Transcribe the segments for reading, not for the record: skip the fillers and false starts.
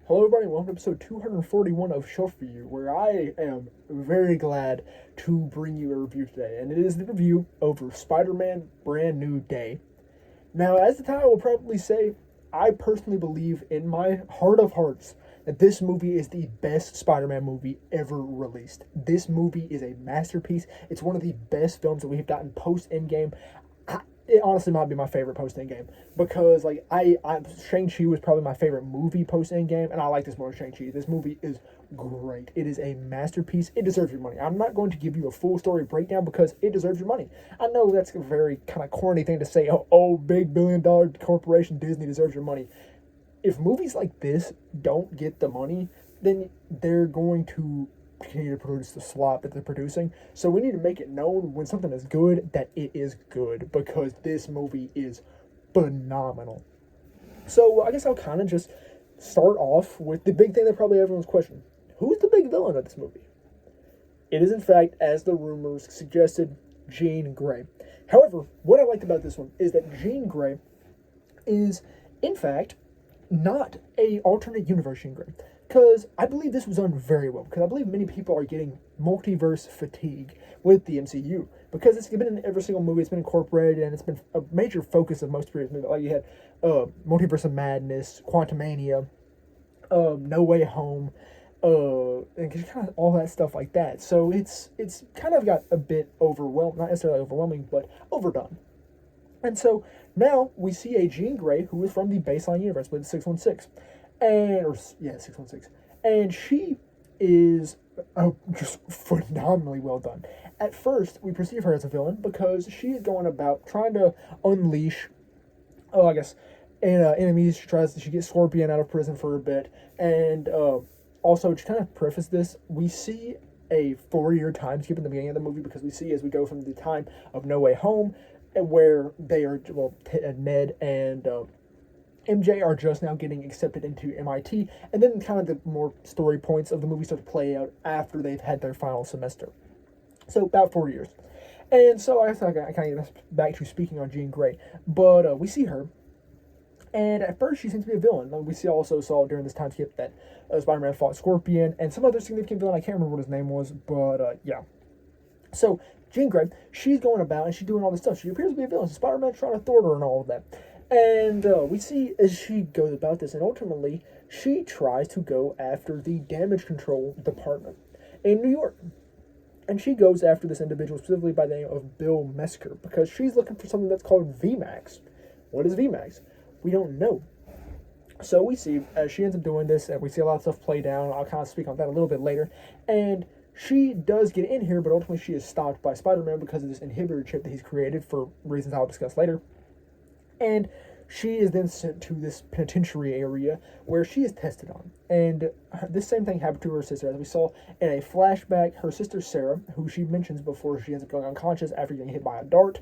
Hello, everybody. Welcome to episode 241 of Shelf Review, where I am very glad to bring you a review today. And it is the review over Spider-Man Brand New Day. Now, as the title will probably say, I personally believe in my heart of hearts that this movie is the best Spider-Man movie ever released. This movie is a masterpiece. It's one of the best films that we've gotten post-Endgame. It honestly might be my favorite post Endgame because I Shang-Chi was probably my favorite movie post Endgame, and I like this more than Shang-Chi. This movie is great. It is a masterpiece. It deserves your money. I'm not going to give you a full story breakdown because it deserves your money. I know that's a very kind of corny thing to say. Oh, big billion-dollar corporation Disney deserves your money. If movies like this don't get the money, then they're going to continue to produce the slop that they're producing. So we need to make it known when something is good that it is good, because this movie is phenomenal. So I guess I'll kind of just start off with the big thing that probably everyone's questioning. Who's the big villain of this movie? It is, in fact, as the rumors suggested, Jean Grey. However, what I liked about this one is that Jean Grey is, in fact, not a alternate universe Jean Grey. Because I believe this was done very well. Because I believe many people are getting multiverse fatigue with the MCU. Because it's been in every single movie, it's been incorporated, and it's been a major focus of most previous movies. Like you had Multiverse of Madness, Quantumania, No Way Home, and kind of all that stuff like that. So it's kind of got a bit overwhelmed, not necessarily overwhelming, but overdone. And so now we see a Jean Grey who is from the baseline universe with 616. And, or, yeah, 616. And she is just phenomenally well done. At first, we perceive her as a villain because she is going about trying to unleash, enemies. She gets Scorpion out of prison for a bit. And also, to kind of preface this, we see a 4-year time skip in the beginning of the movie because we see as we go from the time of No Way Home, where they are, Ned and MJ are just now getting accepted into MIT, and then kind of the more story points of the movie start to play out after they've had their final semester. So about 4 years. And so I kind of get back to speaking on Jean Grey, but we see her, and at first she seems to be a villain. We also saw during this time skip that Spider-Man fought Scorpion and some other significant villain. I can't remember what his name was, but yeah. So Jean Grey, she's going about and she's doing all this stuff. She appears to be a villain. So Spider-Man's trying to thwart her and all of that. And we see as she goes about this, and ultimately she tries to go after the damage control department in New York. And she goes after this individual specifically by the name of Bill Mesker because she's looking for something that's called VMAX. What is VMAX? We don't know. So we see as she ends up doing this, and we see a lot of stuff play down. I'll kind of speak on that a little bit later. And she does get in here, but ultimately she is stopped by Spider-Man because of this inhibitor chip that he's created for reasons I'll discuss later. And she is then sent to this penitentiary area where she is tested on. And this same thing happened to her sister. As we saw in a flashback, her sister Sarah, who she mentions before she ends up going unconscious after getting hit by a dart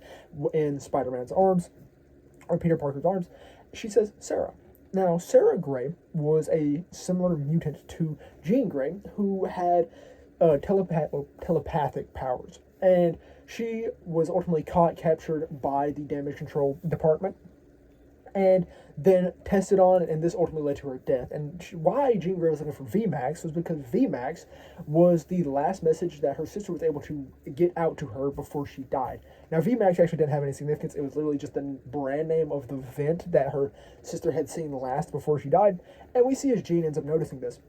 in Spider-Man's arms, or Peter Parker's arms, she says Sarah. Now, Sarah Grey was a similar mutant to Jean Grey, who had telepathic powers. And she was ultimately captured by the damage control department, and then tested on, and this ultimately led to her death. And why Jean Grey was looking for VMAX was because VMAX was the last message that her sister was able to get out to her before she died. Now, VMAX actually didn't have any significance. It was literally just the brand name of the vent that her sister had seen last before she died. And we see as Jean ends up noticing this.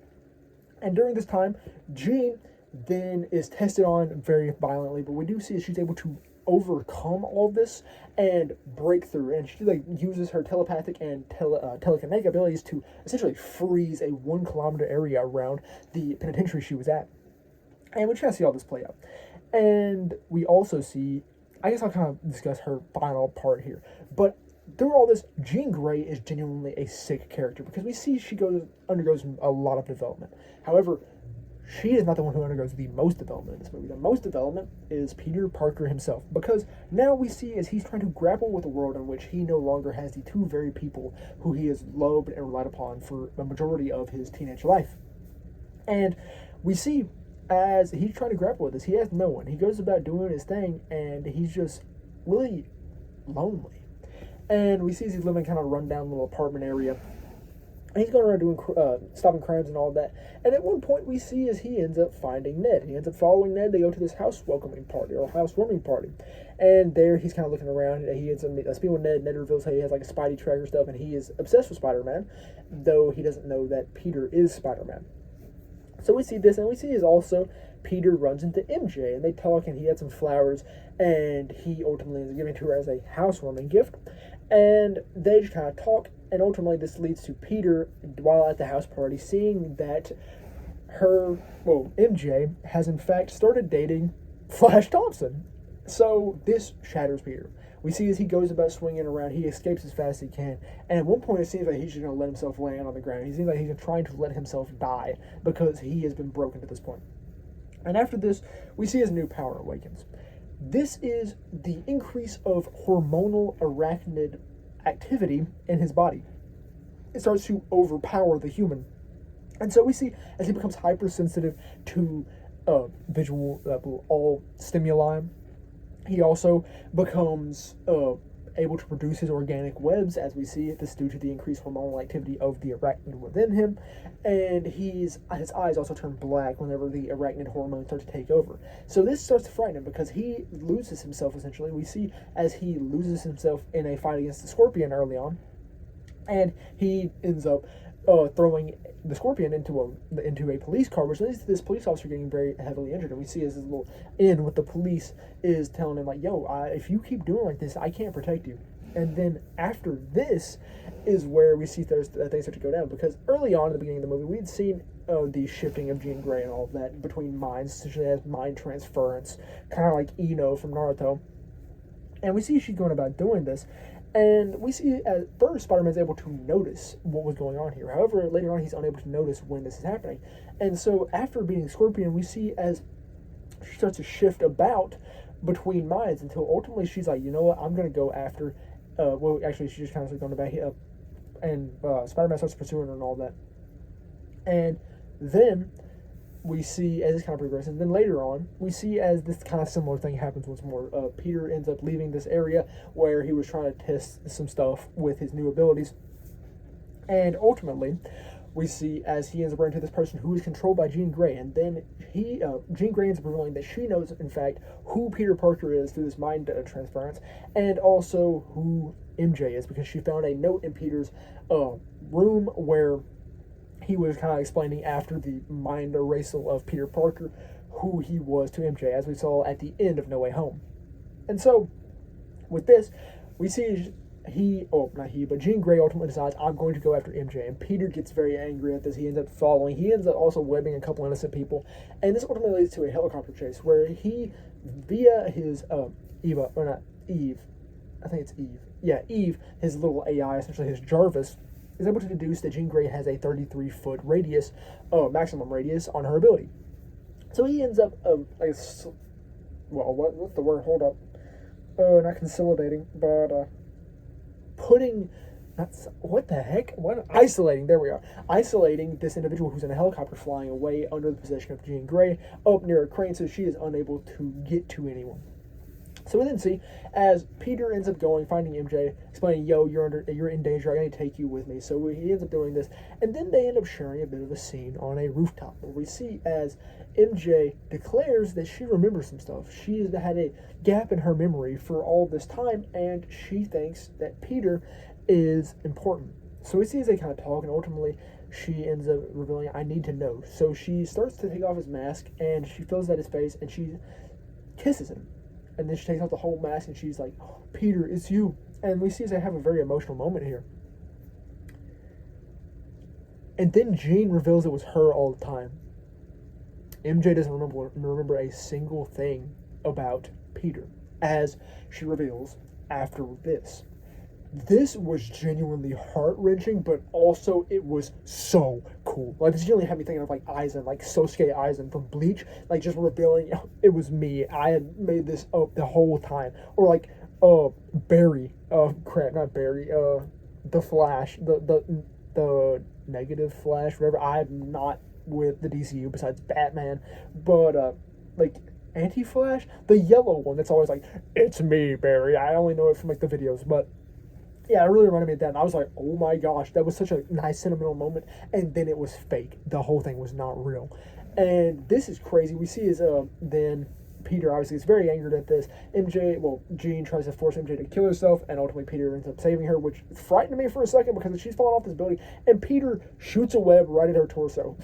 And during this time, Jean then is tested on very violently, but we do see that she's able to overcome all this and break through, and she uses her telepathic and telekinetic abilities to essentially freeze a 1 kilometer area around the penitentiary she was at. And we try to see all this play out. And we also see, I guess I'll kind of discuss her final part here, but through all this, Jean Grey is genuinely a sick character because we see she undergoes a lot of development. However, she is not the one who undergoes the most development in this movie. The most development is Peter Parker himself, because now we see as he's trying to grapple with a world in which he no longer has the two very people who he has loved and relied upon for the majority of his teenage life. And we see as he's trying to grapple with this, he has no one. He goes about doing his thing, and he's just really lonely. And we see he's living in kind of a rundown little apartment area. And he's going around doing stopping crimes and all of that. And at one point, we see as he ends up finding Ned. He ends up following Ned. They go to this house welcoming party or housewarming party, and there he's kind of looking around. He ends up speaking with Ned. Ned reveals how he has like a Spidey tracker stuff, and he is obsessed with Spider-Man, though he doesn't know that Peter is Spider-Man. So we see this, and we see is also Peter runs into MJ, and they talk, and he had some flowers, and he ultimately ends up giving to her as a housewarming gift, and they just kind of talk, and ultimately this leads to Peter, while at the house party, seeing that MJ has in fact started dating Flash Thompson. So this shatters Peter. We see as he goes about swinging around, he escapes as fast as he can, and at one point it seems like he's just going to let himself land on the ground. He seems like he's trying to let himself die because he has been broken to this point. And after this, we see his new power awakens. This is the increase of hormonal arachnid activity in his body. It starts to overpower the human. And so we see as he becomes hypersensitive to visual, all stimuli. He also becomes able to produce his organic webs, as we see. This is due to the increased hormonal activity of the arachnid within him. And his eyes also turn black whenever the arachnid hormone starts to take over. So this starts to frighten him because he loses himself, essentially. We see as he loses himself in a fight against the Scorpion early on. And he ends up throwing the Scorpion into a police car, which leads to this police officer getting very heavily injured. And we see as his little in with the police is telling him like, "Yo, if you keep doing like this, I can't protect you." And then after this is where we see things start to go down, because early on in the beginning of the movie, we'd seen the shifting of Jean Grey and all of that between minds, essentially as mind transference, kind of like Ino from Naruto. And we see she's going about doing this. And we see at first Spider-Man's able to notice what was going on here. However, later on he's unable to notice when this is happening. And so after beating Scorpion, we see as she starts to shift about between minds until ultimately she's like, you know what, I'm going to go after... actually, she's just kind of like going back here. And Spider-Man starts pursuing her and all that. And then we see as this kind of progresses. And then later on, we see as this kind of similar thing happens once more. Peter ends up leaving this area where he was trying to test some stuff with his new abilities. And ultimately, we see as he ends up running into this person who is controlled by Jean Grey. And then Jean Grey ends up revealing that she knows, in fact, who Peter Parker is through this mind transference. And also who MJ is, because she found a note in Peter's room where he was kind of explaining after the mind erasal of Peter Parker who he was to MJ, as we saw at the end of No Way Home. And so, with this, we see Jean Grey ultimately decides, I'm going to go after MJ, and Peter gets very angry at this. He ends up following. He ends up also webbing a couple innocent people, and this ultimately leads to a helicopter chase where he, via his Eve, his little AI, essentially his Jarvis, is able to deduce that Jean Grey has a 33-foot radius, maximum radius on her ability. So he ends up, what's the word? Hold up. Not consolidating, but isolating, there we are. Isolating this individual who's in a helicopter flying away under the possession of Jean Grey up near a crane, so she is unable to get to anyone. So we then see as Peter ends up going, finding MJ, explaining, "Yo, you're in danger. I need to take you with me." So he ends up doing this, and then they end up sharing a bit of a scene on a rooftop where we see as MJ declares that she remembers some stuff. She has had a gap in her memory for all this time, and she thinks that Peter is important. So we see as they kind of talk, and ultimately she ends up revealing, "I need to know." So she starts to take off his mask, and she feels at his face, and she kisses him. And then she takes off the whole mask and she's like, "Oh, Peter, it's you." And we see as they have a very emotional moment here. And then Jean reveals it was her all the time. MJ doesn't remember a single thing about Peter, as she reveals after this. This was genuinely heart-wrenching, but also it was so cool. Like, this genuinely had me thinking of, like, Aizen, like Sosuke Aizen from Bleach, like, just revealing, it was me. I had made this up the whole time. Or, like, Barry, not Barry, the Flash, the negative Flash, whatever. I'm not with the DCU besides Batman, but, like, Anti-Flash, the yellow one that's always like, "It's me, Barry." I only know it from, like, the videos, but Yeah, it really reminded me of that. And I was like, oh my gosh, that was such a nice sentimental moment. And then it was fake. The whole thing was not real. And this is crazy. We see is then Peter obviously is very angered at this. Jean tries to force MJ to kill herself, and ultimately Peter ends up saving her, which frightened me for a second because she's falling off this building, and Peter shoots a web right at her torso.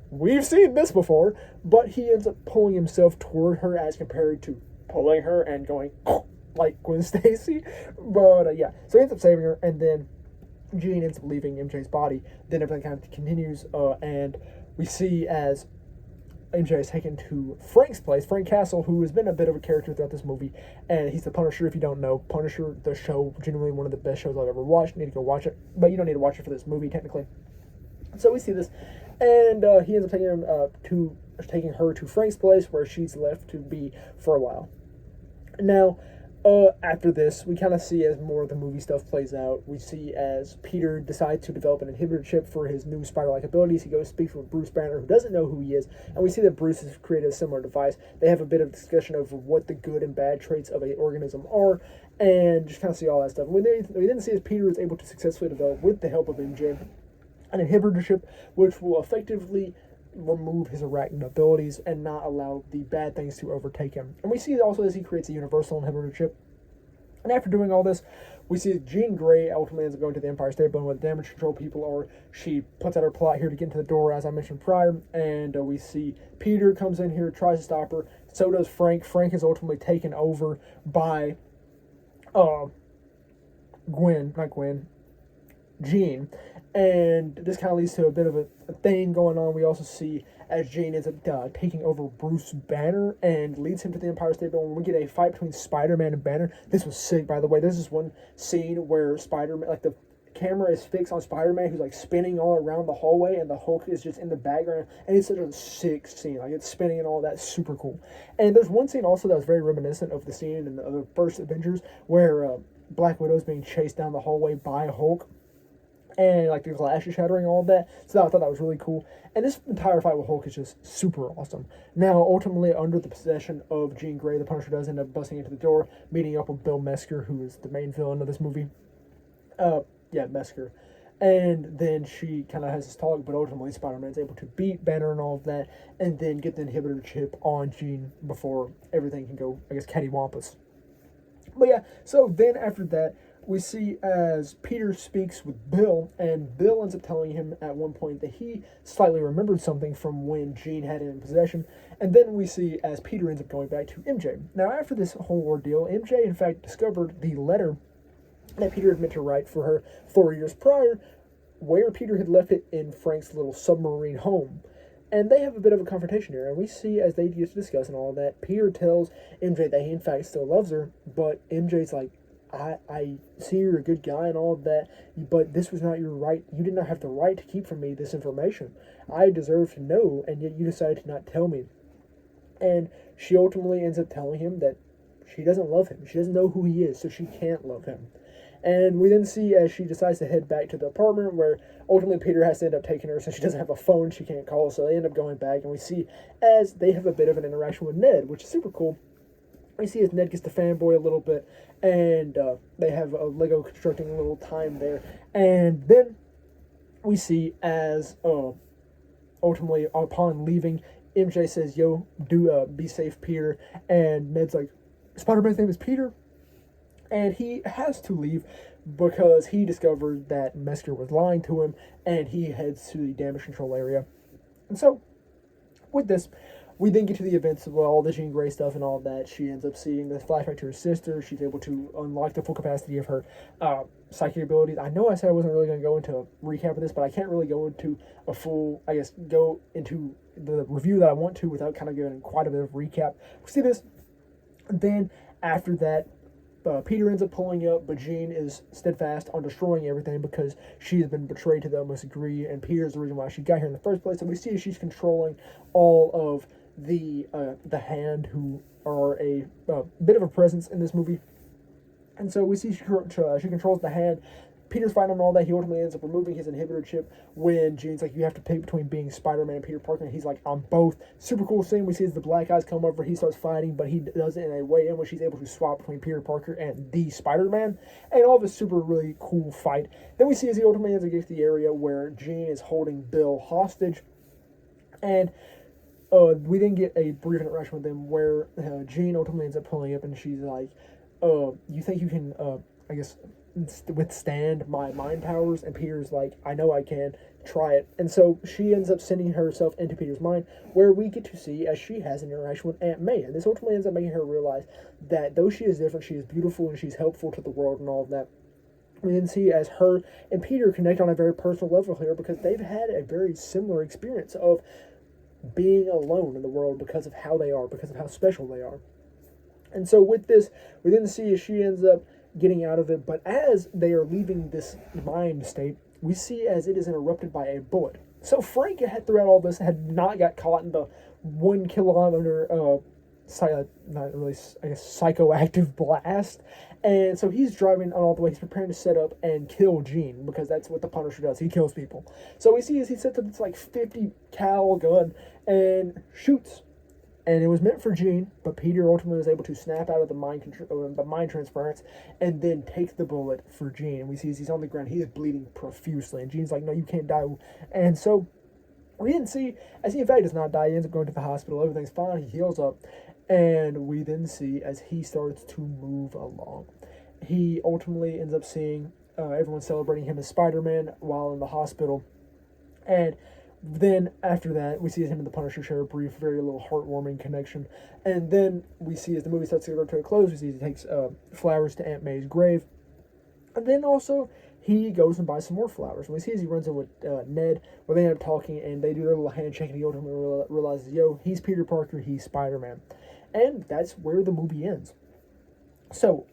We've seen this before, but he ends up pulling himself toward her as compared to pulling her and going like Gwen Stacy. But yeah, so he ends up saving her, and then Jean ends up leaving MJ's body. Then everything kind of continues, and we see as MJ is taken to Frank's place, Frank Castle, who has been a bit of a character throughout this movie, and he's the Punisher. If you don't know, Punisher, the show, genuinely one of the best shows I've ever watched. You need to go watch it, but you don't need to watch it for this movie, technically. So we see this, and he ends up taking her to Frank's place, where she's left to be for a while. Now, after this, we kind of see as more of the movie stuff plays out. We see as Peter decides to develop an inhibitor chip for his new spider-like abilities. He goes speaks with Bruce Banner, who doesn't know who he is, and we see that Bruce has created a similar device. They have a bit of discussion over what the good and bad traits of an organism are, and just kind of see all that stuff. We then see as Peter is able to successfully develop, with the help of MJ, an inhibitor chip which will effectively remove his arachnid abilities and not allow the bad things to overtake him. And we see also as he creates a universal inhibitor chip. And after doing all this, we see Jean Grey ultimately ends up going to the Empire State Building where the damage control people are. She puts out her plot here to get into the door, as I mentioned prior, and we see Peter comes in here, tries to stop her. So does Frank. Frank is ultimately taken over by Jean, and this kind of leads to a bit of a thing going on. We also see as Jean ends up taking over Bruce Banner and leads him to the Empire State Building. We get a fight between Spider-Man and Banner. This was sick, by the way. This is one scene where Spider-Man, like the camera is fixed on Spider-Man, who's like spinning all around the hallway, and the Hulk is just in the background, and it's such a sick scene. Like, it's spinning and all that, super cool. And there's one scene also that was very reminiscent of the scene in the first Avengers where Black Widow's being chased down the hallway by Hulk, and like the glass is shattering, all of that. So I thought that was really cool. And this entire fight with Hulk is just super awesome. Now, ultimately, under the possession of Jean Grey, the Punisher does end up busting into the door, meeting up with Bill Mesker, who is the main villain of this movie. Mesker. And then she kind of has this talk, but ultimately Spider-Man's able to beat Banner and all of that, and then get the inhibitor chip on Jean before everything can go, I guess, cattywampus. But yeah, so then after that, we see as Peter speaks with Bill, and Bill ends up telling him at one point that he slightly remembered something from when Jean had it in possession. And then we see as Peter ends up going back to MJ. Now, after this whole ordeal, MJ, in fact, discovered the letter that Peter had meant to write for her 4 years prior, where Peter had left it in Frank's little submarine home. And they have a bit of a confrontation here, and we see as they get to discuss and all of that, Peter tells MJ that he in fact still loves her, but MJ's like, I see you're a good guy and all of that, but this was not your right. You did not have the right to keep from me this information. I deserve to know, and yet you decided to not tell me. And she ultimately ends up telling him that she doesn't love him. She doesn't know who he is, so she can't love him. And we then see as she decides to head back to the apartment, where ultimately Peter has to end up taking her since she doesn't have a phone, she can't call, so they end up going back, and we see as they have a bit of an interaction with Ned, which is super cool. We see as Ned gets to fanboy a little bit, and they have a Lego constructing a little time there. And then we see as ultimately upon leaving, MJ says, "Yo, be safe, Peter." And Ned's like, "Spider-Man's name is Peter?" And he has to leave because he discovered that Mesker was lying to him, and he heads to the damage control area. And so, with this, we then get to the events of all the Jean Grey stuff and all that. She ends up seeing the flashback to her sister. She's able to unlock the full capacity of her psychic abilities. I know I said I wasn't really going to go into a recap of this, but I can't really go into go into the review that I want to without kind of giving quite a bit of recap. We see this. Then, after that, Peter ends up pulling up, but Jean is steadfast on destroying everything because she has been betrayed to the utmost degree, and Peter is the reason why she got here in the first place. And we see she's controlling all of the Hand, who are a bit of a presence in this movie. And so we see she controls the Hand, Peter's fighting him and all that. He ultimately ends up removing his inhibitor chip when Jean's like, you have to pick between being Spider-Man and Peter Parker. And he's like, I'm both. Super cool scene. We see as the black guys come over, he starts fighting, but he does it in a way in which he's able to swap between Peter Parker and the Spider-Man. And all this super really cool fight. Then we see as he ultimately ends up getting to the area where Jean is holding Bill hostage. And we then get a brief interaction with them where Jean ultimately ends up pulling up and she's like, you think you can, I guess, withstand my mind powers? And Peter's like, I know I can, try it. And so she ends up sending herself into Peter's mind, where we get to see as she has an interaction with Aunt May. And this ultimately ends up making her realize that though she is different, she is beautiful and she's helpful to the world and all of that. We then see as her and Peter connect on a very personal level here, because they've had a very similar experience of being alone in the world because of how they are, because of how special they are. And so with this, we then see as she ends up getting out of it, but as they are leaving this mind state, we see as it is interrupted by a bullet. So Frank had throughout all this had not got caught in the 1 kilometer not really, I guess, psychoactive blast. And so he's driving on all the way. He's preparing to set up and kill Jean, because that's what the Punisher does. He kills people. So we see as he sets up this like 50 cal gun and shoots. And it was meant for Jean, but Peter ultimately was able to snap out of the mind transference and then take the bullet for Jean. And we see as he's on the ground, he is bleeding profusely. And Jean's like, no, you can't die. And so we didn't see, as he in fact does not die, he ends up going to the hospital. Everything's fine. He heals up. And we then see as he starts to move along. He ultimately ends up seeing everyone celebrating him as Spider-Man while in the hospital. And then after that, we see him and the Punisher share a brief, very little heartwarming connection. And then we see as the movie starts to go to a close, we see he takes flowers to Aunt May's grave. And then also he goes and buys some more flowers. And we see as he runs in with Ned, where they end up talking and they do their little handshake, and he ultimately realizes, yo, he's Peter Parker, he's Spider-Man. And that's where the movie ends. So,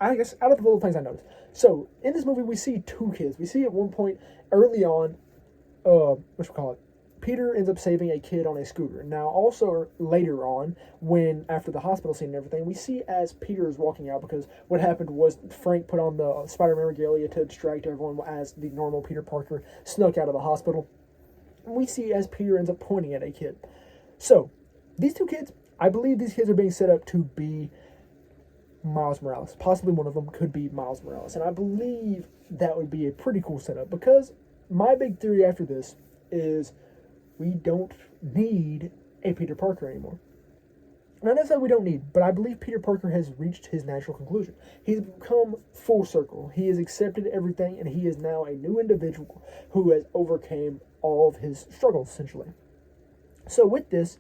I guess out of the little things I noticed. So, in this movie, we see two kids. We see at one point early on, Peter ends up saving a kid on a scooter. Now, also later on, when after the hospital scene and everything, we see as Peter is walking out, because what happened was Frank put on the Spider-Man regalia to distract everyone as the normal Peter Parker snuck out of the hospital. And we see as Peter ends up pointing at a kid. So, these two kids, I believe these kids are being set up to be Miles Morales. Possibly one of them could be Miles Morales. And I believe that would be a pretty cool setup, because my big theory after this is we don't need a Peter Parker anymore. Not necessarily we don't need, but I believe Peter Parker has reached his natural conclusion. He's come full circle. He has accepted everything, and he is now a new individual who has overcame all of his struggles, essentially. So with this,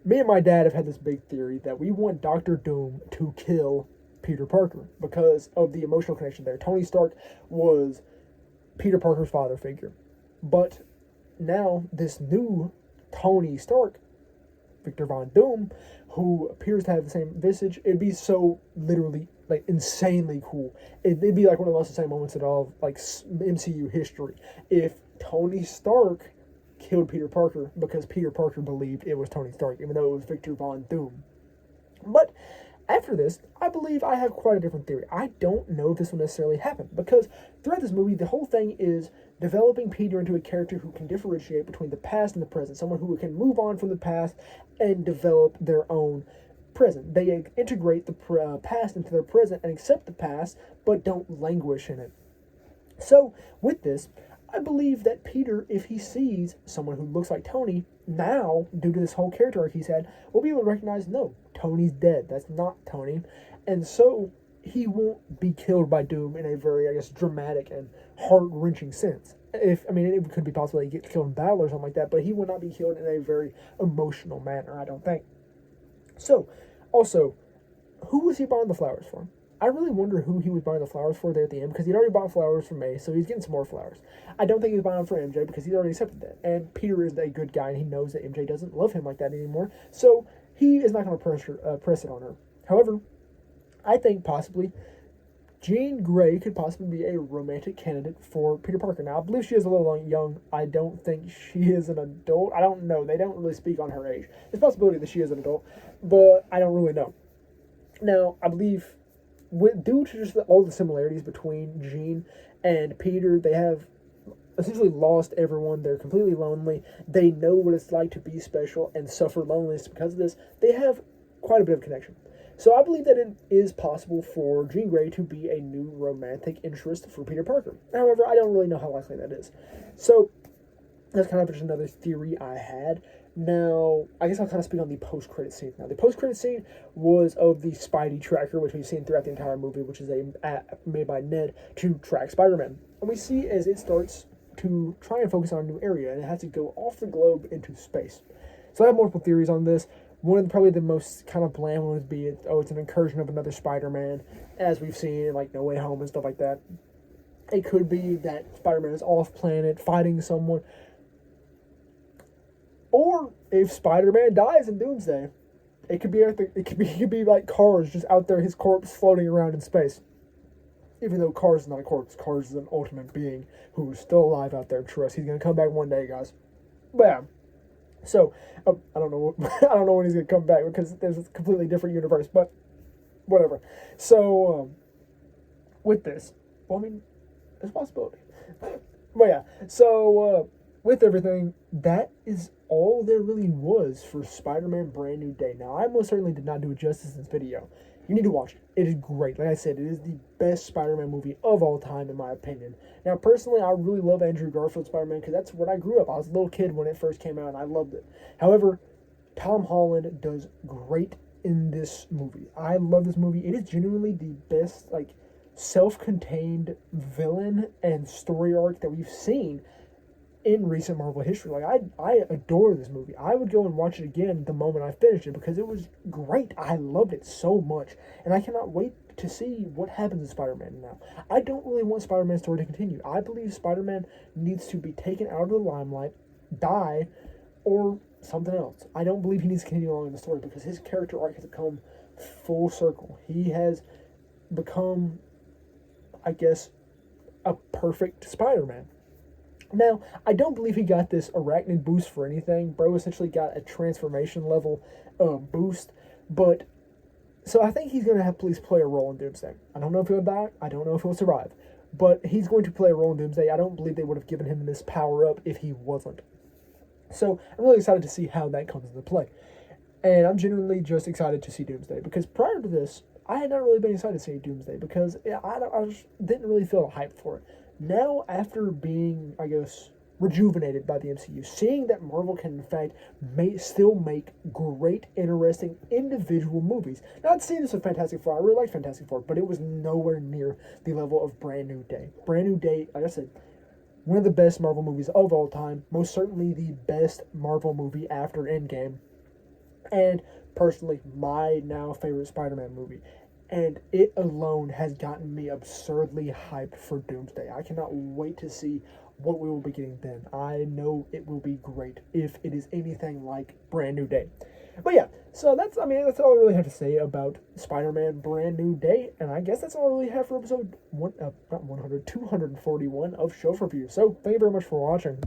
me and my dad have had this big theory that we want Dr. Doom to kill Peter Parker because of the emotional connection there. Tony Stark was Peter Parker's father figure. But now this new Tony Stark, Victor Von Doom, who appears to have the same visage, it'd be so literally, like, insanely cool. It'd be like one of the most exciting moments in all of, like, MCU history if Tony Stark killed Peter Parker because Peter Parker believed it was Tony Stark, even though it was Victor Von Doom. But after this, I believe I have quite a different theory. I don't know if this will necessarily happen, because throughout this movie, the whole thing is developing Peter into a character who can differentiate between the past and the present, someone who can move on from the past and develop their own present. They integrate the past into their present and accept the past, but don't languish in it. So, with this, I believe that Peter, if he sees someone who looks like Tony, now, due to this whole character arc he's had, will be able to recognize, no, Tony's dead. That's not Tony. And so, he won't be killed by Doom in a very, I guess, dramatic and heart-wrenching sense. It could be possible he gets killed in battle or something like that, but he will not be killed in a very emotional manner, I don't think. So, also, who was he buying the flowers for? I really wonder who he was buying the flowers for there at the end, because he'd already bought flowers for May, so he's getting some more flowers. I don't think he's buying them for MJ, because he's already accepted that. And Peter is a good guy, and he knows that MJ doesn't love him like that anymore, so he is not going to press it on her. However, I think possibly Jean Grey could possibly be a romantic candidate for Peter Parker. Now, I believe she is a little young. I don't think she is an adult. I don't know. They don't really speak on her age. There's a possibility that she is an adult, but I don't really know. Now, I believe due to just all the similarities between Jean and Peter, they have essentially lost everyone. They're completely lonely. They know what it's like to be special and suffer loneliness because of this. They have quite a bit of connection. So I believe that it is possible for Jean Grey to be a new romantic interest for Peter Parker. However, I don't really know how likely that is. So that's kind of just another theory I had. Now, I guess I'll kind of speak on the post-credit scene. Now, the post-credit scene was of the Spidey tracker, which we've seen throughout the entire movie, which is a app made by Ned to track Spider-Man. And we see as it starts to try and focus on a new area, and it has to go off the globe into space. So I have multiple theories on this. One of probably the most kind of bland ones would be, it's an incursion of another Spider-Man, as we've seen in like No Way Home and stuff like that. It could be that Spider-Man is off planet fighting someone. Or if Spider-Man dies in Doomsday, it could be like Cars just out there, his corpse floating around in space. Even though Cars is not a corpse, Cars is an ultimate being who is still alive out there. Trust, he's gonna come back one day, guys. But yeah. So I don't know. I don't know when he's gonna come back because there's a completely different universe. But whatever. So with this, well, I mean, there's a possibility. But yeah. So with everything, that is all there really was for Spider-Man Brand New Day. Now, I most certainly did not do it justice in this video. You need to watch it. It is great. Like I said, it is the best Spider-Man movie of all time, in my opinion. Now, personally, I really love Andrew Garfield's Spider-Man because that's when I grew up. I was a little kid when it first came out, and I loved it. However, Tom Holland does great in this movie. I love this movie. It is genuinely the best, like, self-contained villain and story arc that we've seen in recent Marvel history. Like, I adore this movie. I would go and watch it again the moment I finished it because it was great. I loved it so much, and I cannot wait to see what happens in Spider-Man now. I don't really want Spider-Man's story to continue. I believe Spider-Man needs to be taken out of the limelight, die, or something else. I don't believe he needs to continue along in the story because his character arc has come full circle. He has become, I guess, a perfect Spider-Man. Now, I don't believe he got this arachnid boost for anything. Bro essentially got a transformation level boost. But, so I think he's going to have to please play a role in Doomsday. I don't know if he'll die. I don't know if he'll survive. But he's going to play a role in Doomsday. I don't believe they would have given him this power up if he wasn't. So, I'm really excited to see how that comes into play. And I'm genuinely just excited to see Doomsday. Because prior to this, I had not really been excited to see Doomsday. Because I just didn't really feel a hype for it. Now, after being, I guess, rejuvenated by the MCU, seeing that Marvel can, in fact, still make great, interesting, individual movies. Now, I'd seen this with Fantastic Four. I really liked Fantastic Four, but it was nowhere near the level of Brand New Day. Brand New Day, like I said, one of the best Marvel movies of all time. Most certainly the best Marvel movie after Endgame. And, personally, my now favorite Spider-Man movie. And it alone has gotten me absurdly hyped for Doomsday. I cannot wait to see what we will be getting then. I know it will be great if it is anything like Brand New Day. But yeah, so that's all I really have to say about Spider-Man Brand New Day. And I guess that's all I really have for episode 241 of Shelf Review. So thank you very much for watching.